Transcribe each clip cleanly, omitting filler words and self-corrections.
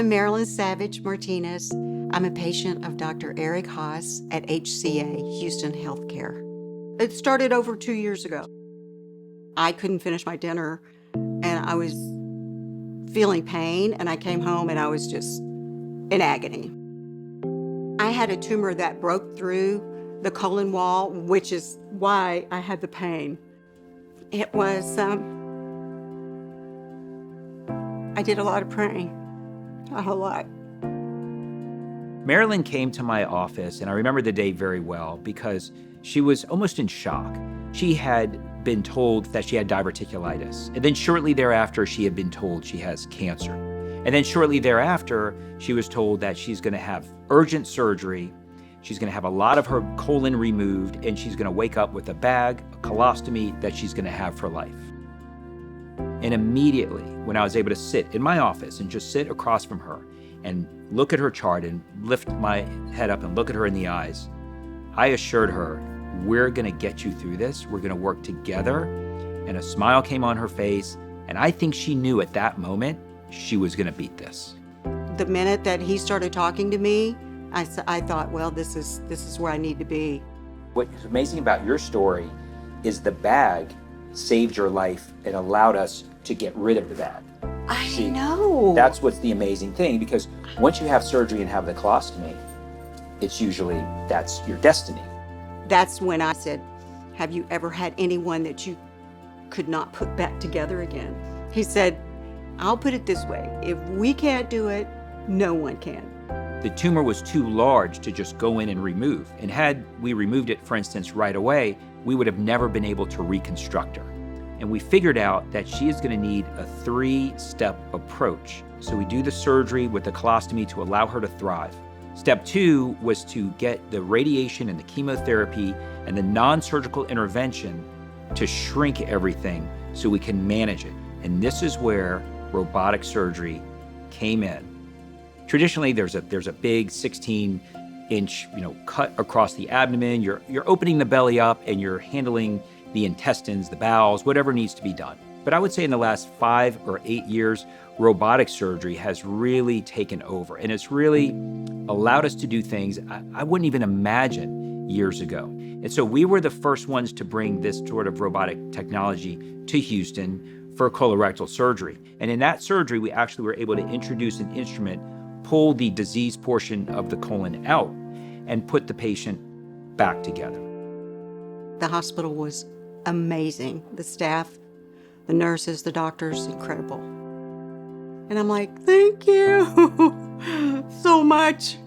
I'm Marilyn Savage Martinez. I'm a patient of Dr. Eric Haas at HCA, Houston Healthcare. It started over 2 years ago. I couldn't finish my dinner and I was feeling pain, and I came home and I was just in agony. I had a tumor that broke through the colon wall, which is why I had the pain. It was, I did a lot of praying, a whole lot. Marilyn came to my office, and I remember the day very well because she was almost in shock. She had been told that she had diverticulitis, and then shortly thereafter, she had been told she has cancer. And then shortly thereafter, she was told that she's going to have urgent surgery, she's going to have a lot of her colon removed, and she's going to wake up with a bag, a colostomy that she's going to have for life. And immediately, when I was able to sit in my office and just sit across from her and look at her chart and lift my head up and look at her in the eyes, I assured her, we're going to get you through this. We're going to work together. And a smile came on her face. And I think she knew at that moment she was going to beat this. The minute that he started talking to me, I thought, well, this is where I need to be. What's amazing about your story is the bag saved your life and allowed us to get rid of the bag. I know. That's what's the amazing thing, because once you have surgery and have the colostomy, it's usually, that's your destiny. That's when I said, have you ever had anyone that you could not put back together again? He said, I'll put it this way, if we can't do it, no one can. The tumor was too large to just go in and remove. And had we removed it, for instance, right away, we would have never been able to reconstruct her. And we figured out that she is going to need a 3-step approach. So we do the surgery with the colostomy to allow her to thrive. Step 2 was to get the radiation and the chemotherapy and the non-surgical intervention to shrink everything so we can manage it. And this is where robotic surgery came in. Traditionally, there's a big 16-inch, cut across the abdomen. You're opening the belly up and you're handling the intestines, the bowels, whatever needs to be done. But I would say in the last 5 or 8 years, robotic surgery has really taken over, and it's really allowed us to do things I wouldn't even imagine years ago. And so we were the first ones to bring this sort of robotic technology to Houston for colorectal surgery. And in that surgery, we actually were able to introduce an instrument, pull the disease portion of the colon out, and put the patient back together. The hospital was amazing. The staff, the nurses, the doctors, incredible. And I'm like, thank you so much.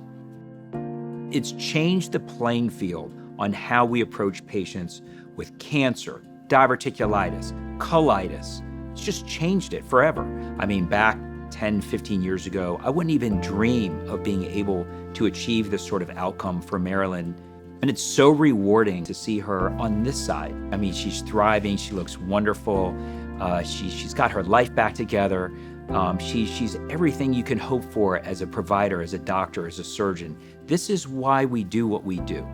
It's changed the playing field on how we approach patients with cancer, diverticulitis, colitis. It's just changed it forever. I mean, back 10, 15 years ago, I wouldn't even dream of being able to achieve this sort of outcome for Marilyn. And it's so rewarding to see her on this side. I mean, she's thriving, she looks wonderful, she's got her life back together. She's everything you can hope for as a provider, as a doctor, as a surgeon. This is why we do what we do.